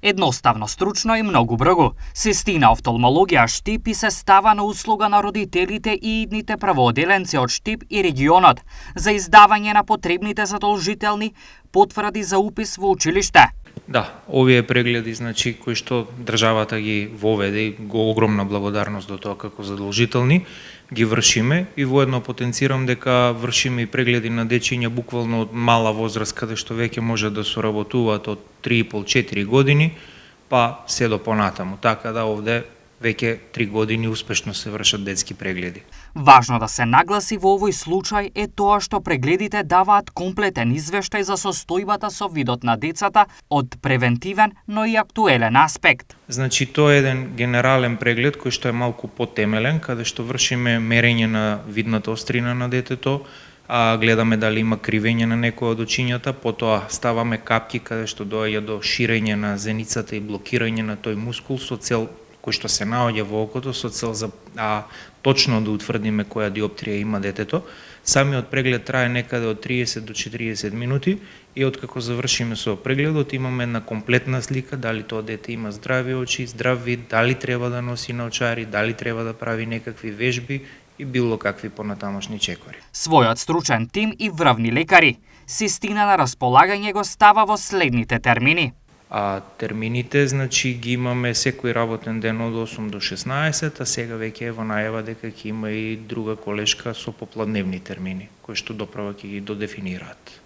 Едноставно, стручно и многу брзо. Сестина офталмологија Штип и се става на услуга на родителите и идните праводеленци од Штип и регионот за издавање на потребните задолжителни потврди за упис во училиште. Да, овие прегледи, кои што државата ги воведе и го огромна благодарност до тоа како задолжителни, ги вршиме и воедно потенцирам дека вршиме и прегледи на дечиња буквално од мала возраст, каде што веќе може да соработуваат од 3,5-4 години, па се до понатаму. Така да овде веќе 3 години успешно се вршат детски прегледи. Важно да се нагласи во овој случај е тоа што прегледите даваат комплетен извештај за состојбата со видот на децата од превентивен, но и актуелен аспект. Тоа е еден генерален преглед кој што е малку потемелен, каде што вршиме мерење на видната острина на детето, гледаме дали има кривење на некој од очињата, потоа ставаме капки каде што доаѓа до ширење на зеницата и блокирање на тој мускул со цел кој што се наоѓа во окото со цел за точно да утврдиме која диоптрија има детето. Самиот преглед трае некаде од 30 до 40 минути и откако завршиме со прегледот имаме една комплетна слика дали тоа дете има здрави очи, здрав вид, дали треба да носи наочари, дали треба да прави некакви вежби и било какви понатамошни чекори. Својот стручен тим и врвни лекари. Сестина на располагање го става во следните термини. Термините, ги имаме секој работен ден од 8 до 16, а сега веќе е во најава дека ќе има и друга колешка со попладневни термини, кои што доправа ќе ги додефинираат.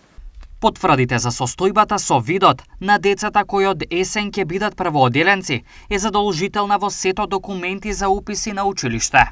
Потврдите за состојбата со видот на децата кои од есен ќе бидат прводеленци е задолжителна во сетот документи за уписи на училиште.